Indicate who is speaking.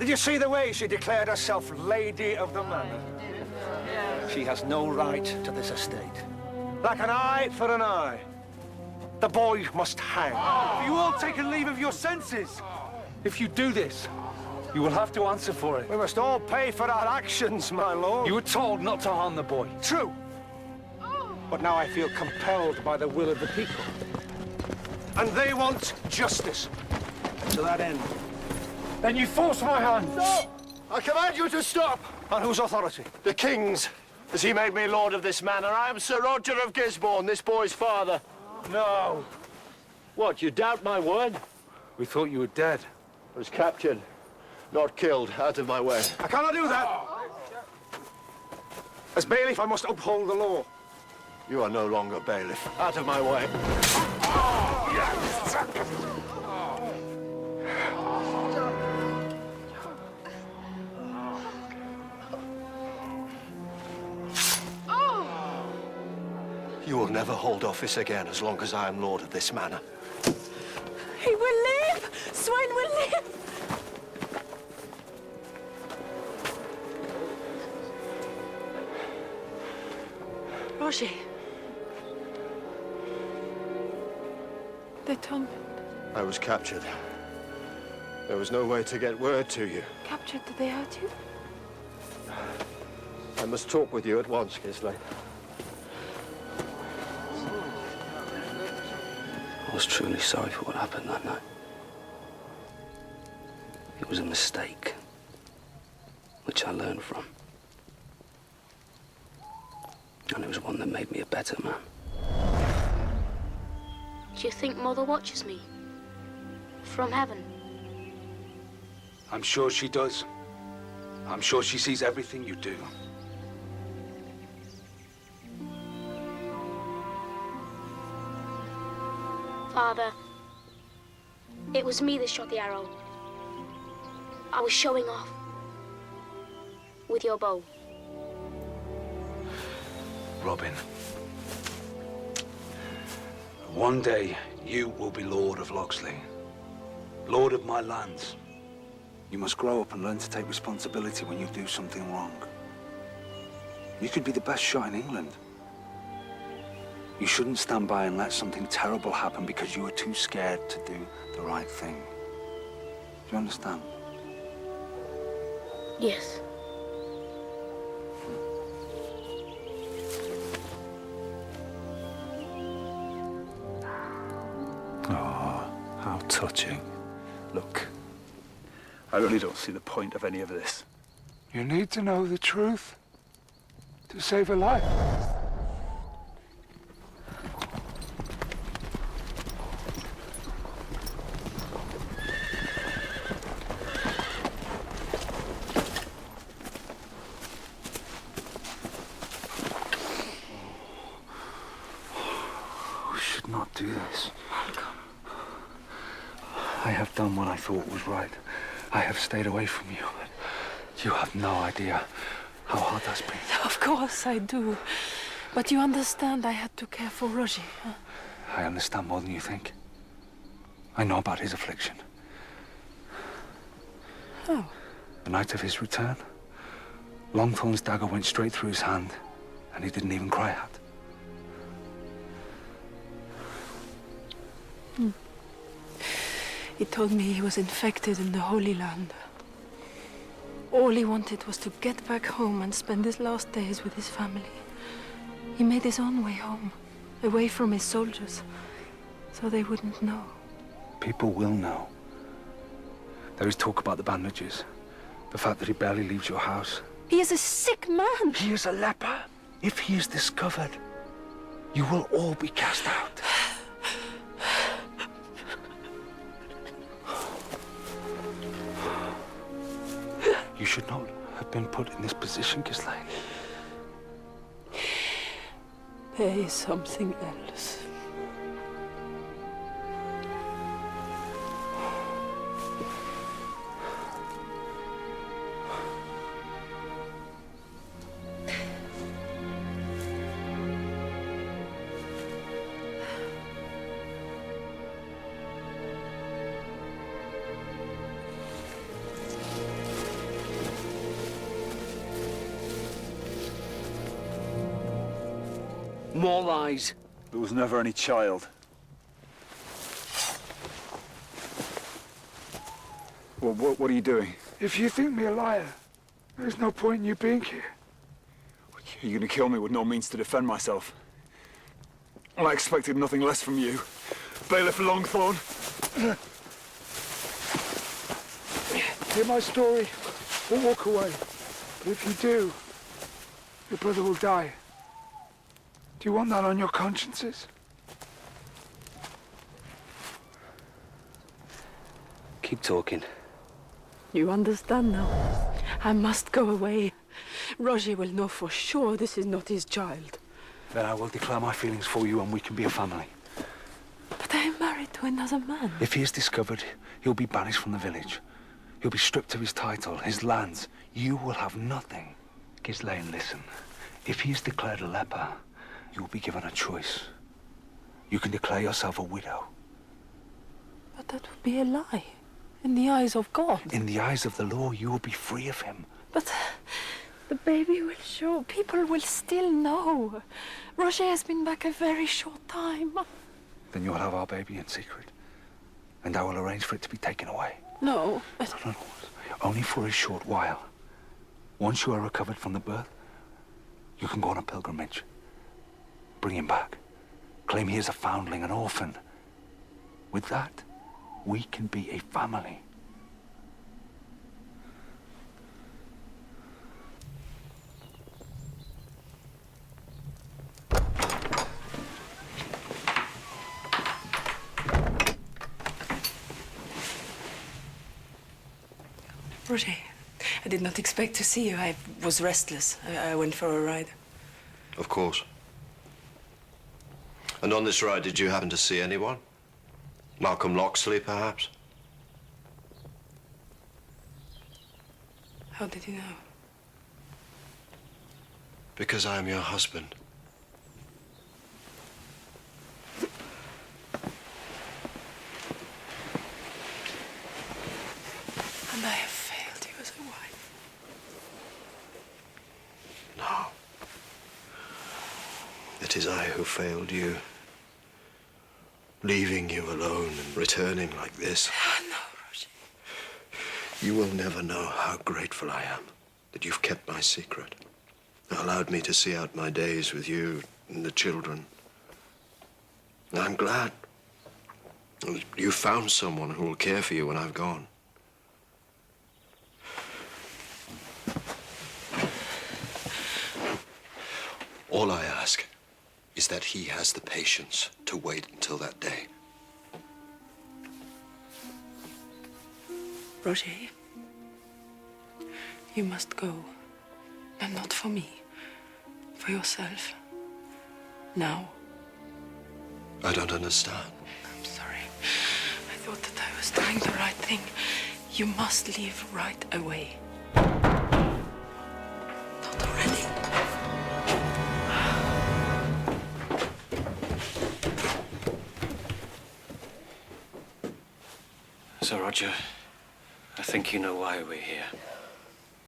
Speaker 1: Did you see the way she declared herself Lady of the Manor? She has no right to this estate. Like an eye for an eye. The boy must hang.
Speaker 2: Have you all taken leave of your senses? If you do this, you will have to answer for it.
Speaker 1: We must all pay for our actions, my lord.
Speaker 2: You were told not to harm the boy.
Speaker 1: True. But now I feel compelled by the will of the people. And they want justice. To that end.
Speaker 2: Then you force my hand.
Speaker 1: No! I command you to stop! On whose authority?
Speaker 3: The King's, as he made me lord of this manor. I am Sir Roger of Gisborne, this boy's father.
Speaker 1: No.
Speaker 3: What, you doubt my word?
Speaker 2: We thought you were dead.
Speaker 3: I was captured, not killed. Out of my way.
Speaker 1: I cannot do that. As bailiff, I must uphold the law.
Speaker 3: You are no longer bailiff. Out of my way. You will never hold office again as long as I am lord of this manor.
Speaker 4: He will live! Swain will live! Roger. They told me.
Speaker 3: I was captured. There was no way to get word to you.
Speaker 4: Captured? Did they hurt you?
Speaker 3: I must talk with you at once, Ghislaine.
Speaker 5: I was truly sorry for what happened that night. It was a mistake, which I learned from. And it was one that made me a better man.
Speaker 6: Do you think Mother watches me? From heaven?
Speaker 2: I'm sure she does. I'm sure she sees everything you do.
Speaker 6: Father, it was me that shot the arrow. I was showing off. With your bow.
Speaker 2: Robin. One day, you will be Lord of Locksley. Lord of my lands. You must grow up and learn to take responsibility when you do something wrong. You could be the best shot in England. You shouldn't stand by and let something terrible happen because you were too scared to do the right thing. Do you understand?
Speaker 6: Yes.
Speaker 2: Oh, how touching. Look, I really don't see the point of any of this. You need to know the truth to save a life. Not do this. I have done what I thought was right. I have stayed away from you. You have no idea how hard that's been.
Speaker 4: Of course I do. But you understand I had to care for Roger. Huh?
Speaker 2: I understand more than you think. I know about his affliction.
Speaker 4: How?
Speaker 2: The night of his return, Longthorn's dagger went straight through his hand, and he didn't even cry out.
Speaker 4: He told me he was infected in the Holy Land. All he wanted was to get back home and spend his last days with his family. He made his own way home, away from his soldiers, so they wouldn't know.
Speaker 2: People will know. There is talk about the bandages, the fact that he barely leaves your house.
Speaker 4: He is a sick man.
Speaker 2: He is a leper. If he is discovered, you will all be cast out. You should not have been put in this position, Ghislaine.
Speaker 4: There is something else.
Speaker 5: More lies.
Speaker 2: There was never any child. Well, what are you doing?
Speaker 7: If you think me a liar, there's no point in you being here.
Speaker 2: Are you gonna kill me with no means to defend myself? Well, I expected nothing less from you. Bailiff Longthorn.
Speaker 7: Hear my story, or walk away. But if you do, your brother will die. Do you want that on your consciences?
Speaker 5: Keep talking.
Speaker 4: You understand now? I must go away. Roger will know for sure this is not his child.
Speaker 2: Then I will declare my feelings for you and we can be a family.
Speaker 4: But I am married to another man.
Speaker 2: If he is discovered, he'll be banished from the village. He'll be stripped of his title, his lands. You will have nothing. Ghislaine, listen. If he is declared a leper, you will be given a choice. You can declare yourself a widow.
Speaker 4: But that would be a lie. In the eyes of God.
Speaker 2: In the eyes of the law, you will be free of him.
Speaker 4: But the baby will show. People will still know. Roger has been back a very short time.
Speaker 2: Then you'll have our baby in secret. And I will arrange for it to be taken away.
Speaker 4: No, but...
Speaker 2: No. Only for a short while. Once you are recovered from the birth, you can go on a pilgrimage. Bring him back. Claim he is a foundling, an orphan. With that, we can be a family.
Speaker 4: Roger, I did not expect to see you. I was restless. I went for a ride.
Speaker 3: Of course. And on this ride, did you happen to see anyone? Malcolm Loxley, perhaps?
Speaker 4: How did you know?
Speaker 3: Because I am your husband.
Speaker 4: And I have failed you as a wife.
Speaker 3: No. It is I who failed you. Leaving you alone and returning like this.
Speaker 4: No, Roger.
Speaker 3: You will never know how grateful I am that you've kept my secret. Allowed me to see out my days with you and the children. And I'm glad you found someone who will care for you when I've gone. All I ask is that he has the patience to wait until that day.
Speaker 4: Roger, you must go. And not for me. For yourself. Now.
Speaker 3: I don't understand.
Speaker 4: I'm sorry. I thought that I was doing the right thing. You must leave right away. Not already.
Speaker 5: Sir Roger, I think you know why we're here.